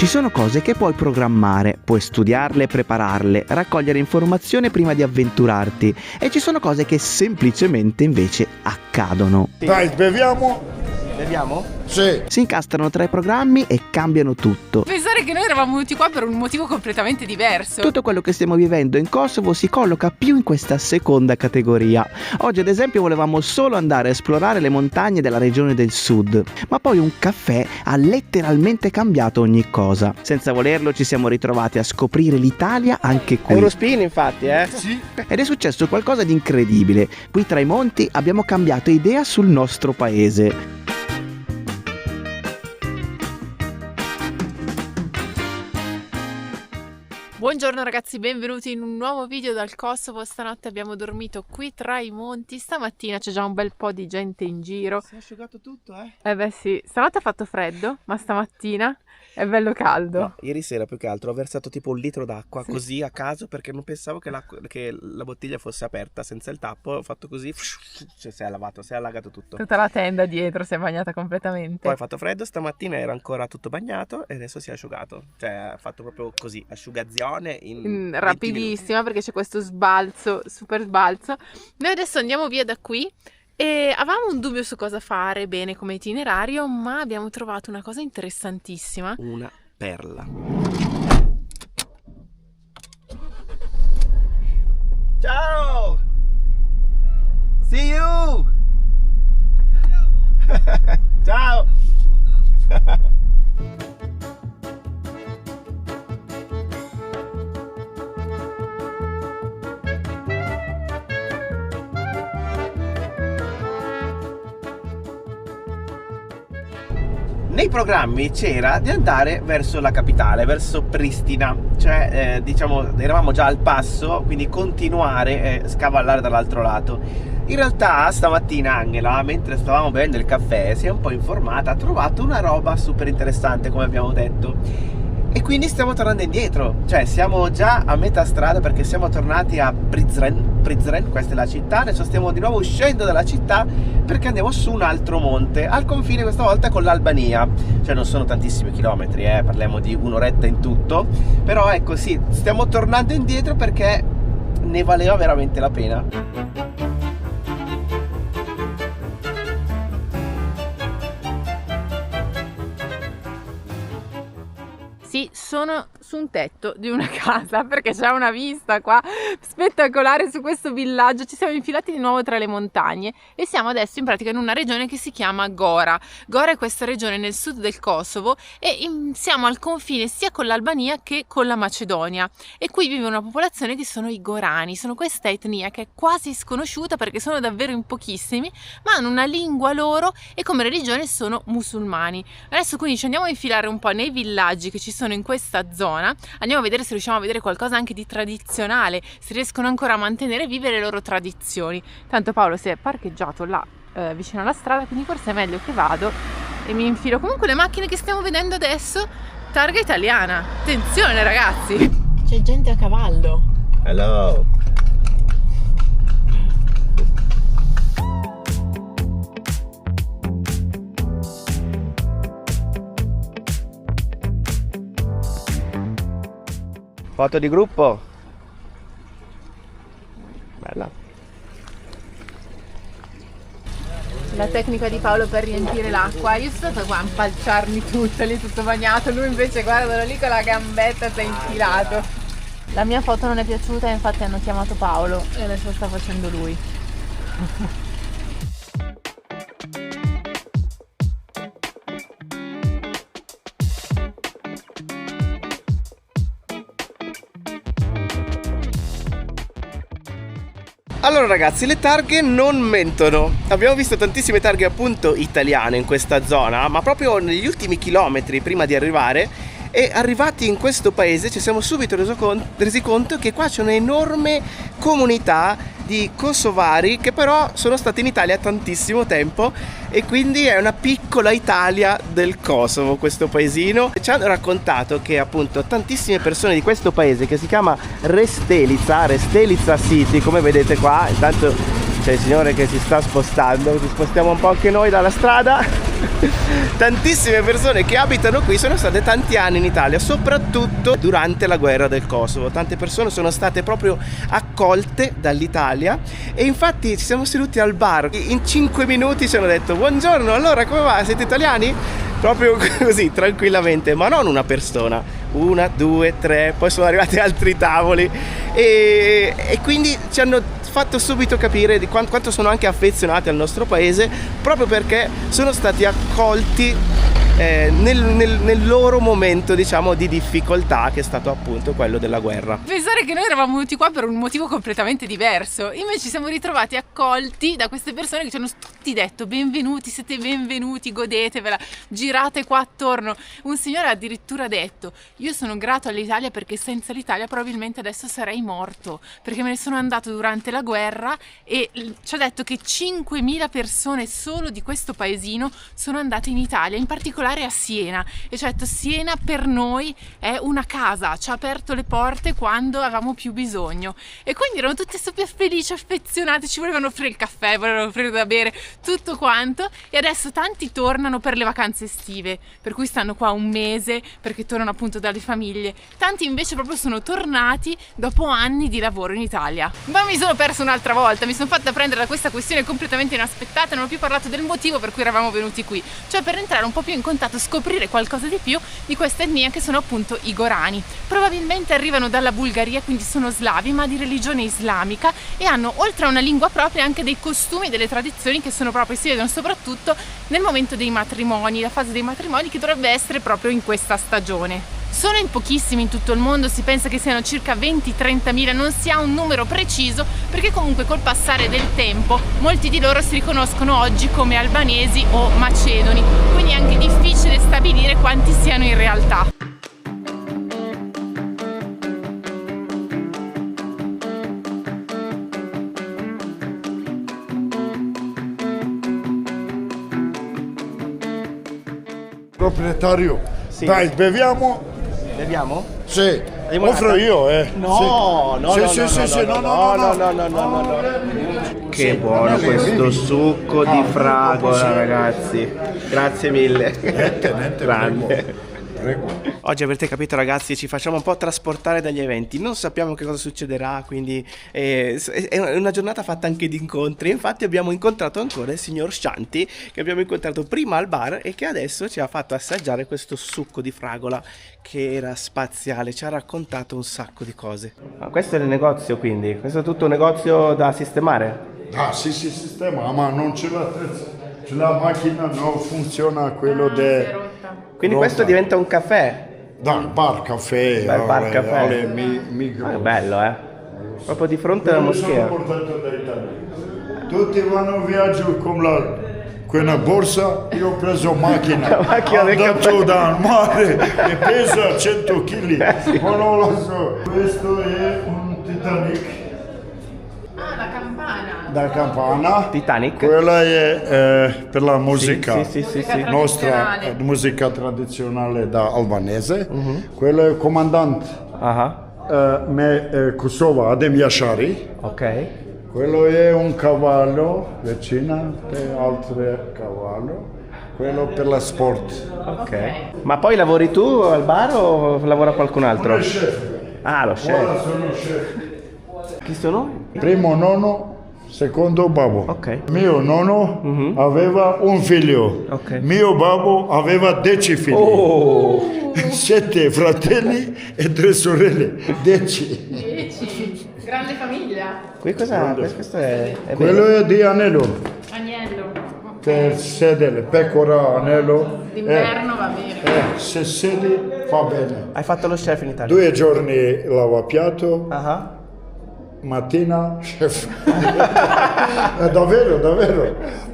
Ci sono cose che puoi programmare, puoi studiarle, prepararle, raccogliere informazioni prima di avventurarti, e ci sono cose che semplicemente invece accadono. Dai, beviamo? Beviamo? Sì. Si incastrano tra i programmi e cambiano tutto. Pensare che noi eravamo venuti qua per un motivo completamente diverso. Tutto quello che stiamo vivendo in Kosovo si colloca più in questa seconda categoria. Oggi ad esempio volevamo solo andare a esplorare le montagne della regione del sud, ma poi un caffè ha letteralmente cambiato ogni cosa. Senza volerlo ci siamo ritrovati a scoprire l'Italia anche qui. Eurospin infatti, Sì. Ed è successo qualcosa di incredibile. Qui tra i monti abbiamo cambiato idea sul nostro paese. Buongiorno ragazzi, benvenuti in un nuovo video dal Kosovo. Stanotte abbiamo dormito qui tra i monti. Stamattina c'è già un bel po' di gente in giro. Si è asciugato tutto, eh? Eh beh sì, stanotte ha fatto freddo, ma stamattina è bello caldo. No, ieri sera più che altro ho versato tipo un litro d'acqua così a caso perché non pensavo che la bottiglia fosse aperta senza il tappo. Ho fatto così, cioè si è allagato tutto. Tutta la tenda dietro si è bagnata completamente. Poi ha fatto freddo, stamattina era ancora tutto bagnato e adesso si è asciugato. Cioè ha fatto proprio così, asciugazione in rapidissima perché c'è questo sbalzo, super sbalzo. Noi adesso andiamo via da qui e avevamo un dubbio su cosa fare bene come itinerario, ma abbiamo trovato una cosa interessantissima. Una perla. Ciao! See you! Ciao! Nei programmi c'era di andare verso la capitale, verso Pristina, cioè diciamo eravamo già al passo, quindi continuare e scavallare dall'altro lato. In realtà stamattina Angela, mentre stavamo bevendo il caffè, si è un po' informata, ha trovato una roba super interessante come abbiamo detto. E quindi stiamo tornando indietro, cioè siamo già a metà strada perché siamo tornati a Prizren, questa è la città. Adesso stiamo di nuovo uscendo dalla città perché andiamo su un altro monte, al confine questa volta con l'Albania. Cioè non sono tantissimi chilometri, parliamo di un'oretta in tutto. Però ecco sì, stiamo tornando indietro perché ne valeva veramente la pena. Sì, sono su un tetto di una casa perché c'è una vista qua spettacolare su questo villaggio. Ci siamo infilati di nuovo tra le montagne e siamo adesso in pratica in una regione che si chiama Gora. Gora è questa regione nel sud del Kosovo e siamo al confine sia con l'Albania che con la Macedonia. E qui vive una popolazione che sono i Gorani, sono questa etnia che è quasi sconosciuta perché sono davvero in pochissimi, ma hanno una lingua loro e come religione sono musulmani. Adesso quindi ci andiamo a infilare un po' nei villaggi che ci sono in questa zona, andiamo a vedere se riusciamo a vedere qualcosa anche di tradizionale, se riescono ancora a mantenere vive le loro tradizioni. Tanto Paolo si è parcheggiato là vicino alla strada, quindi forse è meglio che vado e mi infilo. Comunque le macchine che stiamo vedendo adesso, targa italiana, attenzione ragazzi, c'è gente a cavallo. Hello! Foto di gruppo. Bella. La tecnica di Paolo per riempire l'acqua. Io sono stata qua a impalciarmi tutto, lì tutto bagnato. Lui invece guardalo lì con la gambetta si è infilato. La mia foto non è piaciuta e infatti hanno chiamato Paolo e adesso lo sta facendo lui. Allora ragazzi, le targhe non mentono. Abbiamo visto tantissime targhe appunto italiane in questa zona, ma proprio negli ultimi chilometri prima di arrivare, e arrivati in questo paese ci siamo subito resi conto che qua c'è un'enorme comunità di kosovari che però sono stati in Italia tantissimo tempo e quindi è una piccola Italia del Kosovo questo paesino. Ci hanno raccontato che appunto tantissime persone di questo paese che si chiama Restelica City, come vedete qua, intanto c'è il signore che si sta spostando, ci spostiamo un po' anche noi dalla strada. Tantissime persone che abitano qui sono state tanti anni in Italia, soprattutto durante la guerra del Kosovo. Tante persone sono state proprio accolte dall'Italia e infatti ci siamo seduti al bar. In 5 minuti ci hanno detto: buongiorno, allora come va? Siete italiani? Proprio così, tranquillamente, ma non una persona, 1, 2, 3, poi sono arrivati altri tavoli e quindi ci hanno fatto subito capire di quanto sono anche affezionati al nostro paese, proprio perché sono stati accolti nel loro momento, diciamo, di difficoltà, che è stato appunto quello della guerra. Pensare che noi eravamo venuti qua per un motivo completamente diverso, invece ci siamo ritrovati accolti da queste persone che ci hanno tutti detto: benvenuti, siete benvenuti, godetevela, girate qua attorno. Un signore ha addirittura detto: io sono grato all'Italia perché senza l'Italia probabilmente adesso sarei morto, perché me ne sono andato durante la guerra, e ci ha detto che 5.000 persone solo di questo paesino sono andate in Italia, in particolare a Siena, e ci ha detto: Siena per noi è una casa, ci ha aperto le porte quando avevamo più bisogno. E quindi erano tutti super felici, affezionati, ci volevano offrire il caffè, volevano offrire da bere, tutto quanto. E adesso tanti tornano per le vacanze estive, per cui stanno qua un mese perché tornano appunto dalle famiglie. Tanti invece proprio sono tornati dopo anni di lavoro in Italia. Ma mi sono persa un'altra volta, mi sono fatta prendere da questa questione completamente inaspettata, non ho più parlato del motivo per cui eravamo venuti qui, cioè per entrare un po' più in contatto, scoprire qualcosa di più di questa etnia che sono appunto i Gorani. Probabilmente arrivano dalla Bulgaria, quindi sono slavi ma di religione islamica, e hanno, oltre a una lingua propria, anche dei costumi e delle tradizioni che sono proprio, si vedono soprattutto nel momento dei matrimoni, la fase dei matrimoni, che dovrebbe essere proprio in questa stagione. Sono in pochissimi in tutto il mondo, si pensa che siano circa 20-30.000, non si ha un numero preciso perché comunque col passare del tempo molti di loro si riconoscono oggi come albanesi o macedoni, quindi è anche difficile stabilire quanti siano in realtà. Proprietario, Sì. dai, beviamo? Beviamo? Sì, Limonata? offro io, No, sì. no, Sì, no, sì, no, sì, no, sì, no, no. Che Sì, buono sì, questo sì. succo di fragola, sì. ragazzi. Grazie mille. Niente, Grande. Prego. Oggi avrete capito, ragazzi, ci facciamo un po' trasportare dagli eventi, non sappiamo che cosa succederà, quindi è una giornata fatta anche di incontri. Infatti abbiamo incontrato ancora il signor Shanti, che abbiamo incontrato prima al bar e che adesso ci ha fatto assaggiare questo succo di fragola che era spaziale, ci ha raccontato un sacco di cose. Ma questo è il negozio, quindi? Questo è tutto un negozio da sistemare? Ah, sì, sistema, ma non c'è la macchina, non funziona quello de... Quindi Rotta. questo diventa un caffè? Dal bar caffè, Bel bar caffè. micro. Ah, è bello, proprio di fronte alla Quello sono moschea. portato dall'Italia. Tutti vanno in viaggio con quella borsa, io ho preso macchina, La macchina del andato caffè. dal mare e pesa 100 kg. Ma non lo so. Questo è un Titanic Ah, la campana! da campana. Titanic? Quella è per la musica. Sì. Nostra musica tradizionale da albanese. Quello è il comandante Ah, Kosovo, Adem Yashari. ok. Quello è un cavallo, vicino e altro cavallo. Quello per la sport. Ok. Ma poi lavori tu al bar o lavora qualcun altro? Sono chef. Ah, lo Ora chef. sono chef. Chi sono? Primo nonno, secondo babbo. Ok. Mio nonno aveva un figlio. Ok. Mio babbo aveva 10 figli. Oh! 7 fratelli e 3 sorelle. 10. 10! Grande famiglia! Qui cosa? Questo è Quello bello. è di anello. Agnello! Per sedere, pecora, anello. D'inverno va bene! Se sedi fa bene. Hai fatto lo chef in Italia? 2 giorni lavapiatto, Ah. mattina chef. Davvero.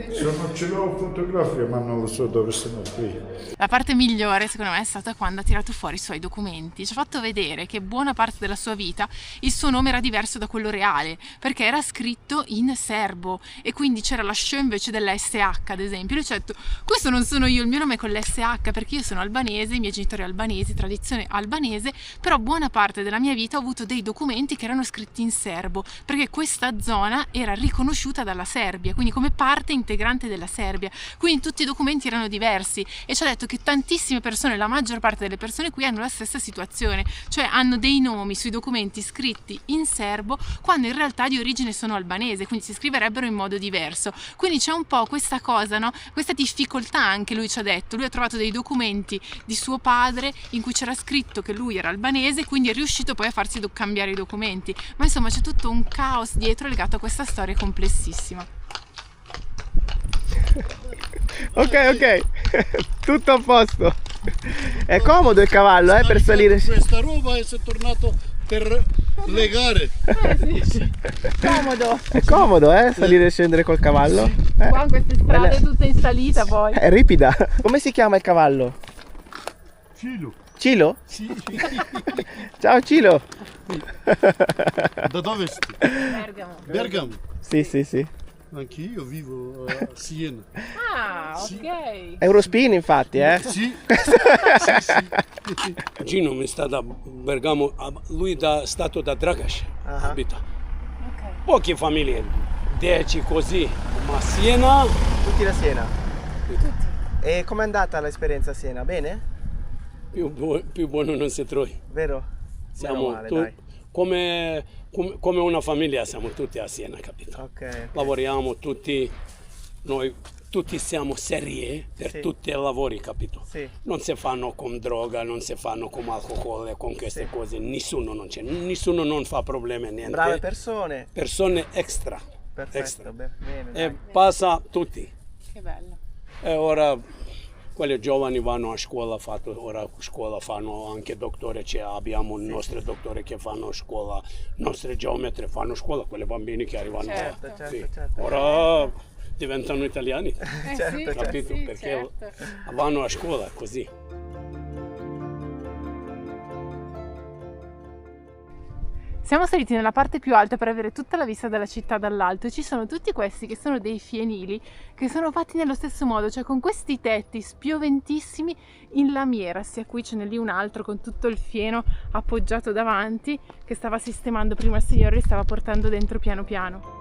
Ce l'ho fotografie, ma non lo so dove sono qui. La parte migliore secondo me è stata quando ha tirato fuori i suoi documenti, ci ha fatto vedere che buona parte della sua vita il suo nome era diverso da quello reale, perché era scritto in serbo e quindi c'era la sh invece della sh, ad esempio. Lui ci ha detto: questo non sono io, il mio nome è con l'sh perché io sono albanese, i miei genitori albanesi, tradizione albanese, però buona parte della mia vita ho avuto dei documenti che erano scritti in serbo, perché questa zona era riconosciuta dalla Serbia, quindi come parte integrante migrante della Serbia, quindi tutti i documenti erano diversi, e ci ha detto che tantissime persone, la maggior parte delle persone qui hanno la stessa situazione, cioè hanno dei nomi sui documenti scritti in serbo quando in realtà di origine sono albanese, quindi si scriverebbero in modo diverso. Quindi c'è un po' questa cosa, no? Questa difficoltà, anche lui ci ha detto. Lui ha trovato dei documenti di suo padre in cui c'era scritto che lui era albanese, quindi è riuscito poi a farsi cambiare i documenti, ma insomma c'è tutto un caos dietro legato a questa storia complessissima. Ok, tutto a posto. È comodo il cavallo, per salire. Questa roba è tornato per legare. Sì. Comodo. È comodo, salire e scendere col cavallo. Qua in queste strade tutte in salita poi. È ripida. Come si chiama il cavallo? Cilo. Cilo? Sì. Ciao Cilo. Da dove sei? Bergamo. Sì. Anch'io vivo a Siena. Ah, ok. Sì. Eurospin infatti, Sì. Gino mi sta da Bergamo, lui è stato da Dragaš, abita. Poche famiglie, 10 così, ma Siena... Tutti da Siena. E com'è andata l'esperienza a Siena? Bene? Più buono non si trova. Vero? Siamo Male, dai. come una famiglia, siamo tutti a Siena, capito? Ok. Lavoriamo tutti, noi tutti siamo serie per tutti i lavori, capito? Sì. Non si fanno con droga, non si fanno con alcol, con queste cose, nessuno non fa problemi, niente. Brave persone. Persone extra. Perfetto, Extra. bene, E dai. passa tutti. Che bello. E ora quelli giovani vanno a scuola, ora a scuola fanno anche dottore, abbiamo i nostri dottori che fanno scuola, i nostri geometri fanno scuola, quelli bambini che arrivano. Certo, certo. Ora diventano italiani, Certo, capito? sì, Perché certo. vanno a scuola così. Siamo saliti nella parte più alta per avere tutta la vista della città dall'alto, e ci sono tutti questi che sono dei fienili che sono fatti nello stesso modo, cioè con questi tetti spioventissimi in lamiera, sia qui ce n'è lì un altro con tutto il fieno appoggiato davanti che stava sistemando prima il signore, li stava portando dentro piano piano.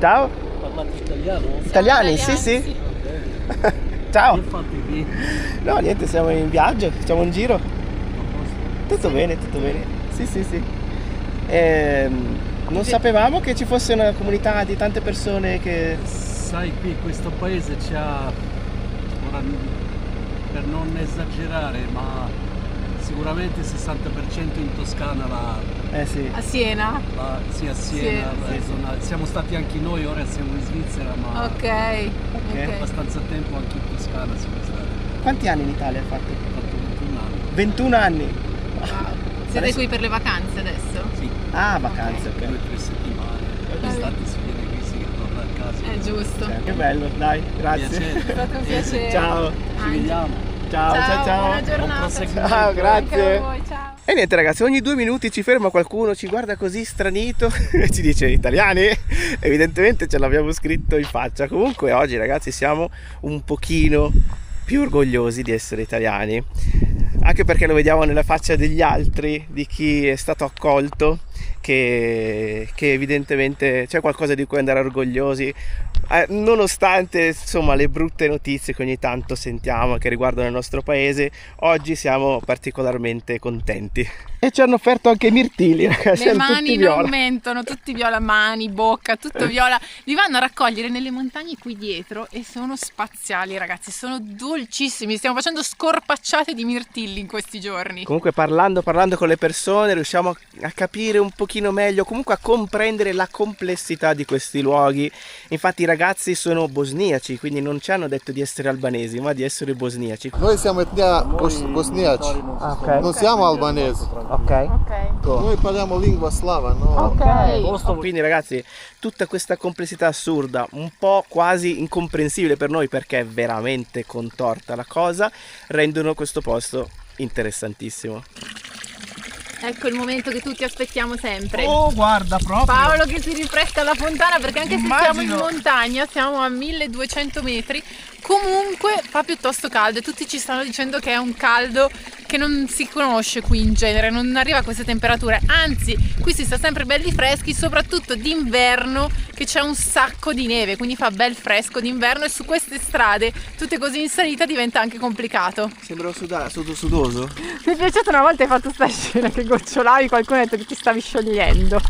Ciao. Parlate italiano? Italiani? Sì. Ciao. Che fate qui? No, niente, siamo in viaggio, facciamo un giro. Tutto bene. Sì. Non sapevamo che ci fosse una comunità di tante persone che... Sai, qui questo paese c'ha, ora, per non esagerare, ma sicuramente il 60% in Toscana, sì. A Siena? sì, a Siena, Sì. siamo stati anche noi, ora siamo in Svizzera, ma Ok. abbastanza tempo anche in Toscana siamo stati. Quanti anni in Italia hai fatto? Ho fatto 21 anni. 21 anni. Wow. Siete Adesso- qui per le vacanze adesso? Sì, Ah, vacanze, ok. 2 o 3 settimane. L'estate si viene qui, si torna a casa. È giusto. Che bello, dai, grazie. Piacere. È stato un piacere. Ciao. Ci vediamo. Ciao. Buona giornata. Buon proseguimento. Ciao, Anche grazie. a voi, ciao. E niente ragazzi, ogni 2 minuti ci ferma qualcuno, ci guarda così stranito e ci dice italiani? Evidentemente ce l'abbiamo scritto in faccia. Comunque oggi ragazzi siamo un pochino più orgogliosi di essere italiani, anche perché lo vediamo nella faccia degli altri, di chi è stato accolto, che evidentemente c'è qualcosa di cui andare orgogliosi, nonostante insomma le brutte notizie che ogni tanto sentiamo che riguardano il nostro paese. Oggi siamo particolarmente contenti e ci hanno offerto anche i mirtilli, ragazzi. Le erano mani tutti non viola. mentono, tutti viola, mani, bocca, tutto viola. Li vanno a raccogliere nelle montagne qui dietro e sono spaziali, ragazzi, sono dolcissimi. Stiamo facendo scorpacciate di mirtilli in questi giorni. Comunque parlando con le persone riusciamo a capire un pochino meglio, comunque a comprendere la complessità di questi luoghi. Infatti i ragazzi sono bosniaci, quindi non ci hanno detto di essere albanesi, ma di essere bosniaci. Noi siamo etnia bosniaci, Ok. non siamo albanesi. Ok. Ok. Noi parliamo lingua slava, no? Ok. Quindi ragazzi, tutta questa complessità assurda, un po' quasi incomprensibile per noi perché è veramente contorta la cosa, rendono questo posto interessantissimo. Ecco il momento che tutti aspettiamo sempre. Oh, guarda proprio. Paolo che si rinfresca alla fontana, perché anche se siamo in Immagino. montagna, siamo a 1200 metri, comunque fa piuttosto caldo e tutti ci stanno dicendo che è un caldo che non si conosce qui in genere, non arriva a queste temperature, anzi qui si sta sempre belli freschi, soprattutto d'inverno che c'è un sacco di neve, quindi fa bel fresco d'inverno e su queste strade tutte così in salita diventa anche complicato. Sembra sudoso. Mi è piaciuto una volta hai fatto sta scena che gocciolavi, qualcuno ha detto che ti stavi sciogliendo.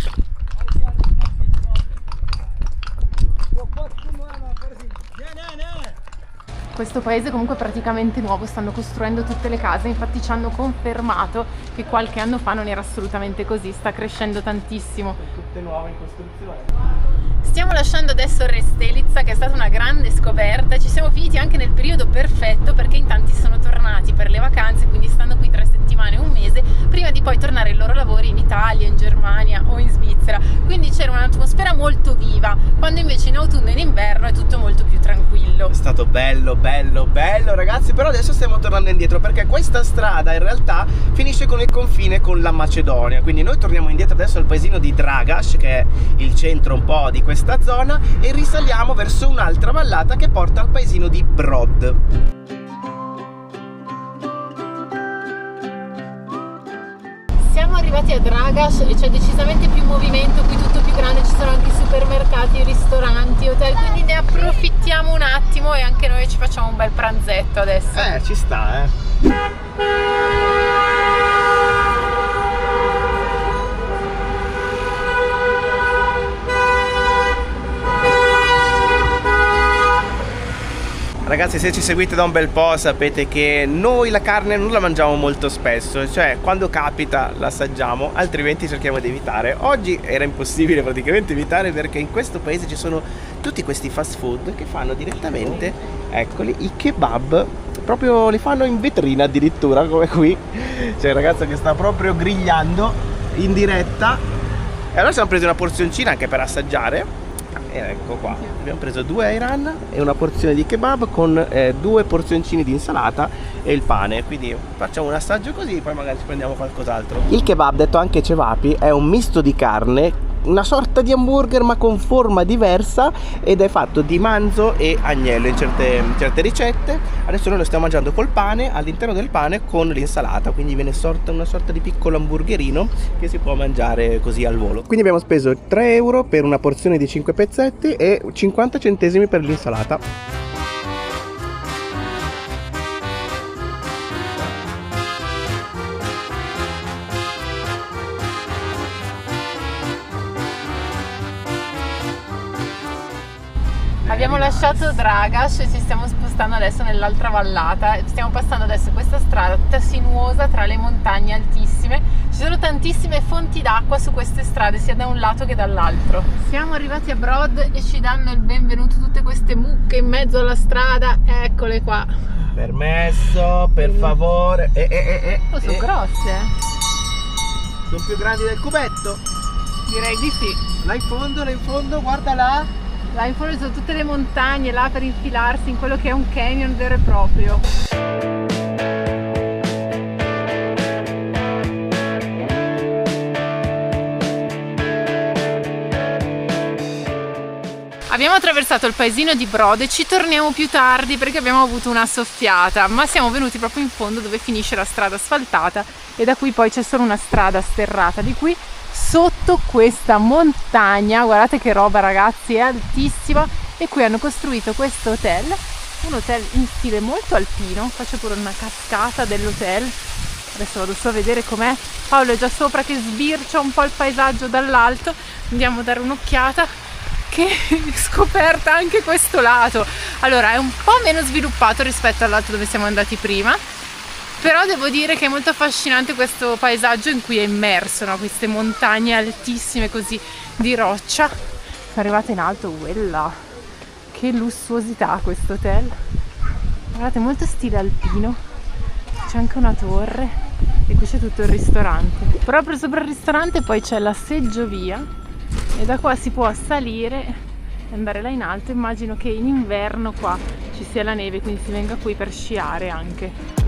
Questo paese comunque è praticamente nuovo, stanno costruendo tutte le case, infatti ci hanno confermato che qualche anno fa non era assolutamente così, sta crescendo tantissimo. Tutte nuove in costruzione. Stiamo lasciando adesso Restelitsa, che è stata una grande scoperta, ci siamo finiti anche nel periodo perfetto perché in tanti sono tornati per le vacanze, quindi stanno qui 3 settimane, un mese, prima di poi tornare ai loro lavori in Italia, in Germania o in Svizzera, quindi c'era un'atmosfera molto viva, quando invece in autunno e in inverno è tutto molto più tranquillo. È stato bello ragazzi, però adesso stiamo tornando indietro perché questa strada in realtà finisce con il confine con la Macedonia, quindi noi torniamo indietro adesso al paesino di Dragaš, che è il centro un po' di questa zona, e risaliamo verso un'altra vallata che porta al paesino di Brod. Siamo arrivati a Dragaš e c'è decisamente più movimento, qui tutto più grande, ci sono anche supermercati, ristoranti, hotel, quindi ne approfittiamo un attimo e anche noi ci facciamo un bel pranzetto adesso. Ci sta, Ragazzi, se ci seguite da un bel po' sapete che noi la carne non la mangiamo molto spesso, cioè quando capita la assaggiamo, altrimenti cerchiamo di evitare. Oggi era impossibile praticamente evitare perché in questo paese ci sono tutti questi fast food che fanno direttamente, eccoli, i kebab, proprio li fanno in vetrina addirittura, come qui. C'è il ragazzo che sta proprio grigliando in diretta e allora siamo presi una porzioncina anche per assaggiare. E ecco qua, abbiamo preso 2 ayran e una porzione di kebab con 2 porzioncini di insalata e il pane, quindi facciamo un assaggio così, poi magari ci prendiamo qualcos'altro. Il kebab, detto anche cevapi, è un misto di carne, una sorta di hamburger ma con forma diversa, ed è fatto di manzo e agnello in certe ricette. Adesso noi lo stiamo mangiando col pane, all'interno del pane con l'insalata, quindi viene una sorta di piccolo hamburgerino che si può mangiare così al volo. Quindi abbiamo speso 3 euro per una porzione di 5 pezzetti e 50 centesimi per l'insalata. Abbiamo lasciato Dragaš e ci stiamo spostando adesso nell'altra vallata. Stiamo passando adesso questa strada tutta sinuosa tra le montagne altissime. Ci sono tantissime fonti d'acqua su queste strade, sia da un lato che dall'altro. Siamo arrivati a Brod e ci danno il benvenuto tutte queste mucche in mezzo alla strada. Eccole qua. Permesso, per favore. Oh, sono grosse. Sono più grandi del cubetto. Direi di sì. Là in fondo, guarda là. Là in fondo ci sono tutte le montagne là per infilarsi in quello che è un canyon vero e proprio. Abbiamo attraversato il paesino di Brod e ci torniamo più tardi perché abbiamo avuto una soffiata, ma siamo venuti proprio in fondo dove finisce la strada asfaltata e da qui poi c'è solo una strada sterrata. Di qui sotto questa montagna, guardate che roba ragazzi, è altissima, e qui hanno costruito questo hotel, un hotel in stile molto alpino. Faccio pure una cascata dell'hotel, adesso vado su a vedere com'è. Paolo è già sopra che sbircia un po' il paesaggio dall'alto, andiamo a dare un'occhiata. Che scoperta anche questo lato. Allora è un po' meno sviluppato rispetto all'altro dove siamo andati prima, però devo dire che è molto affascinante questo paesaggio in cui è immerso, no? Queste montagne altissime così di roccia. Sono arrivata in alto, quella che lussuosità questo hotel, guardate, molto stile alpino, c'è anche una torre e qui c'è tutto il ristorante. Proprio sopra il ristorante poi c'è la seggiovia e da qua si può salire e andare là in alto. Immagino che in inverno qua ci sia la neve, quindi si venga qui per sciare anche.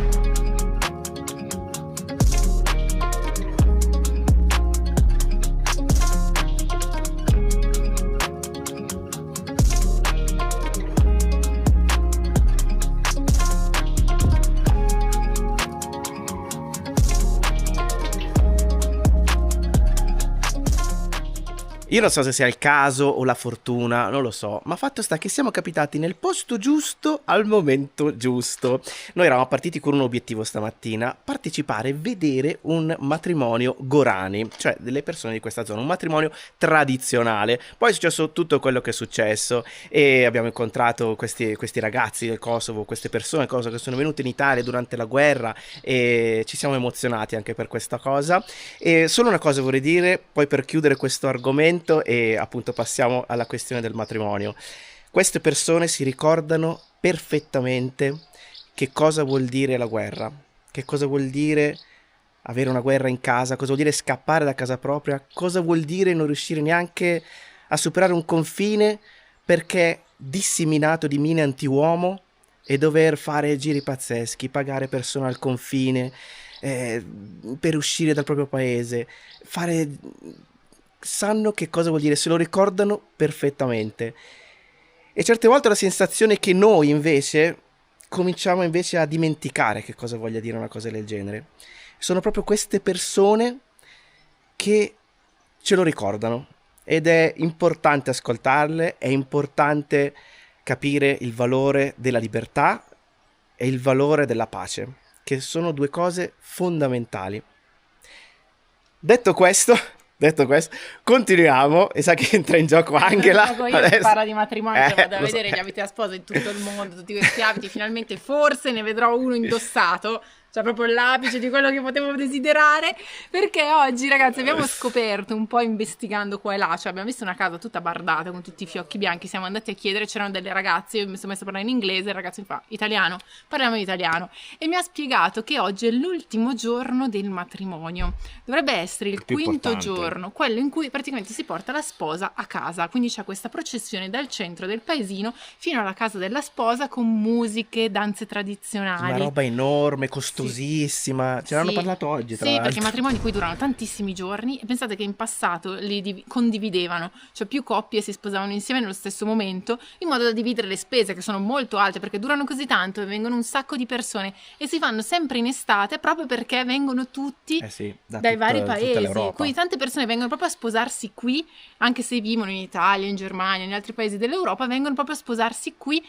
Io non so se sia il caso o la fortuna, non lo so, ma fatto sta che siamo capitati nel posto giusto al momento giusto. Noi eravamo partiti con un obiettivo stamattina: partecipare e vedere un matrimonio Gorani, cioè delle persone di questa zona, un matrimonio tradizionale. Poi è successo tutto quello che è successo e abbiamo incontrato questi ragazzi del Kosovo, queste persone che sono venute in Italia durante la guerra, e ci siamo emozionati anche per questa cosa. E solo una cosa vorrei dire, poi per chiudere questo argomento, e appunto passiamo alla questione del matrimonio. Queste persone si ricordano perfettamente che cosa vuol dire la guerra, che cosa vuol dire avere una guerra in casa, cosa vuol dire scappare da casa propria, cosa vuol dire non riuscire neanche a superare un confine perché disseminato di mine antiuomo, e dover fare giri pazzeschi, pagare persone al confine per uscire dal proprio paese, sanno che cosa vuol dire, se lo ricordano perfettamente. E certe volte ho la sensazione che noi invece cominciamo invece a dimenticare che cosa voglia dire una cosa del genere. Sono proprio queste persone che ce lo ricordano, ed è importante ascoltarle, è importante capire il valore della libertà e il valore della pace, che sono due cose fondamentali. Detto questo, continuiamo, e sa che entra in gioco Angela. Io adesso. Parla di matrimonio, vado a lo so. vedere gli abiti da sposa in tutto il mondo, tutti questi abiti, finalmente forse ne vedrò uno indossato, cioè proprio l'apice di quello che potevo desiderare, perché oggi, ragazzi, abbiamo scoperto un po' investigando qua e là, cioè abbiamo visto una casa tutta bardata con tutti i fiocchi bianchi, siamo andati a chiedere, c'erano delle ragazze, io mi sono messa a parlare in inglese, il ragazzo mi fa italiano, parliamo in italiano, e mi ha spiegato che oggi è l'ultimo giorno del matrimonio, dovrebbe essere il più quinto importante. giorno, quello in cui praticamente si porta la sposa a casa, quindi c'è questa processione dal centro del paesino fino alla casa della sposa con musiche, danze tradizionali. Una roba enorme, costosissima. Ce l'hanno Sì, parlato oggi, tra sì, l'altro. perché i matrimoni qui durano tantissimi giorni, e pensate che in passato li condividevano, cioè più coppie si sposavano insieme nello stesso momento, in modo da dividere le spese, che sono molto alte perché durano così tanto e vengono un sacco di persone, e si fanno sempre in estate proprio perché vengono tutti dai vari paesi, quindi tante persone vengono proprio a sposarsi qui, anche se vivono in Italia, in Germania, in altri paesi dell'Europa, vengono proprio a sposarsi qui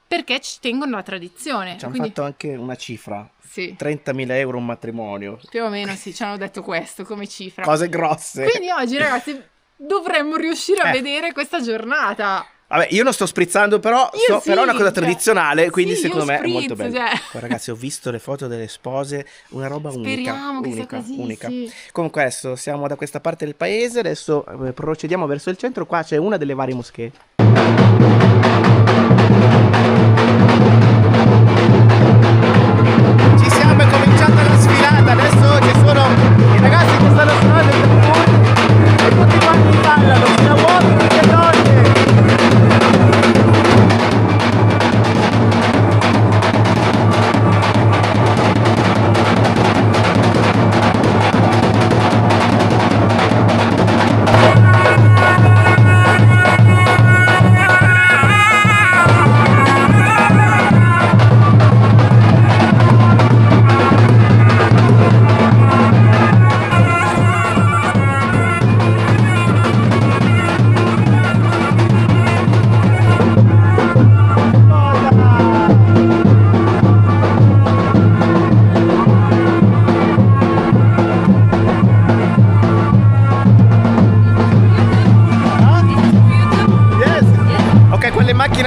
perché ci tengono la tradizione. Ci hanno Quindi, fatto anche una cifra. sì, 30.000 euro un matrimonio. più o meno sì, ci hanno detto questo come cifra. Cose grosse. Quindi oggi, ragazzi, dovremmo riuscire a vedere questa giornata. Vabbè, io non sto sprizzando, però Io però è una cosa cioè, tradizionale, quindi sì, secondo io me è molto sprizzo, bello. cioè. Poi, ragazzi, ho visto le foto delle spose, una roba Speriamo che sia unica, così, unica. sì. Comunque adesso siamo da questa parte del paese, adesso procediamo verso il centro, qua c'è una delle varie moschee. Ci siamo, è cominciata la sfilata, adesso ci sono i ragazzi che stanno suonando il tamburo e tutti quanti ballano, sia uomini che donne.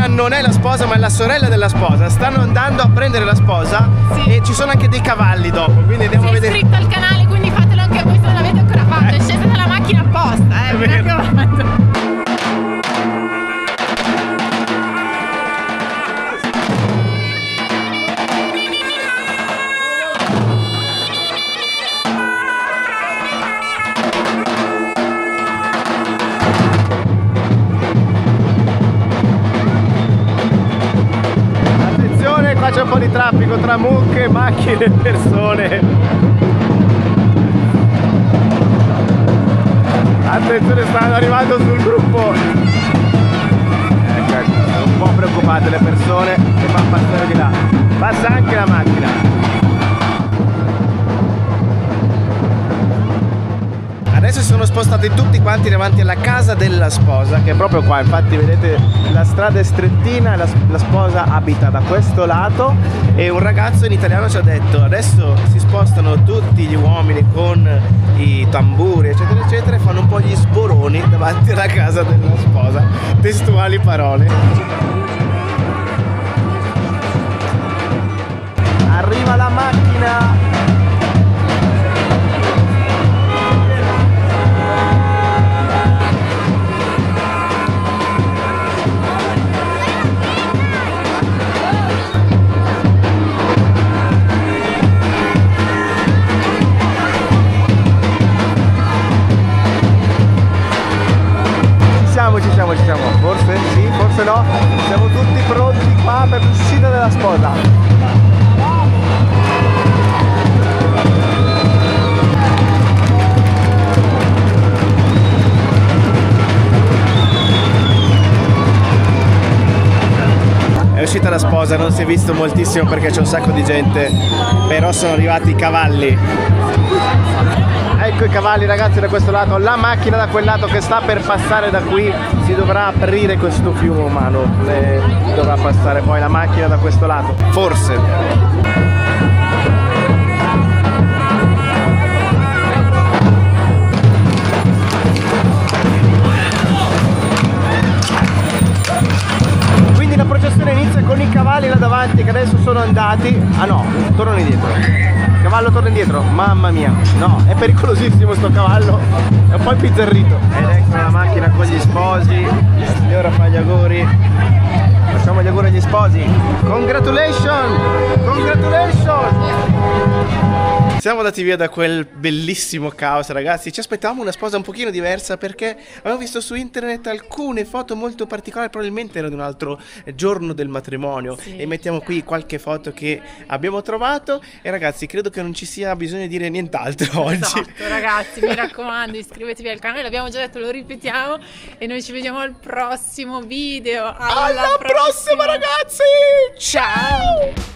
Non è la sposa, ma è la sorella della sposa. Stanno andando a prendere la sposa, Sì. e ci sono anche dei cavalli dopo, quindi andiamo a Sei vedere. iscritto al canale, quindi fatelo anche voi se non l'avete ancora fatto. È scesa dalla macchina apposta, mi vero. raccomando. Attenzione, qua c'è un po' di traffico tra mucche, macchine e persone. Attenzione, stanno arrivando sul gruppo. Ecco, sono un po' preoccupate le persone che fanno passare di là. Passa anche la macchina. Adesso si sono spostati tutti quanti davanti alla casa della sposa, che è proprio qua. Infatti vedete la strada è strettina e la sposa abita da questo lato, e un ragazzo in italiano ci ha detto: adesso si spostano tutti gli uomini con i tamburi eccetera eccetera e fanno un po' gli sboroni davanti alla casa della sposa. Testuali parole. Arriva la macchina. Ci siamo, forse sì, forse no, siamo tutti pronti qua per l'uscita della sposa. È uscita la sposa, non si è visto moltissimo perché c'è un sacco di gente, però sono arrivati i cavalli. Ecco i cavalli, ragazzi, da questo lato, la macchina da quel lato che sta per passare da qui. Si dovrà aprire questo fiume umano, dovrà passare poi la macchina da questo lato, forse. La processione inizia con i cavalli là davanti che adesso sono andati. Ah no, tornano indietro. Il cavallo torna indietro, mamma mia. No, è pericolosissimo sto cavallo. È un po' impizzerrito. Ed ecco la macchina con gli sposi. Il signore fa gli auguri. Facciamo gli auguri agli sposi. Congratulations! Congratulations! Siamo andati via da quel bellissimo caos, ragazzi. Ci aspettavamo una sposa un pochino diversa perché avevo visto su internet alcune foto molto particolari, probabilmente era di un altro giorno del matrimonio. Sì. E mettiamo qui qualche foto che abbiamo trovato. E ragazzi, credo che non ci sia bisogno di dire nient'altro oggi. Esatto, ragazzi, mi raccomando, iscrivetevi al canale, l'abbiamo già detto, lo ripetiamo, e noi ci vediamo al prossimo video. Alla prossima, ragazzi! Ciao!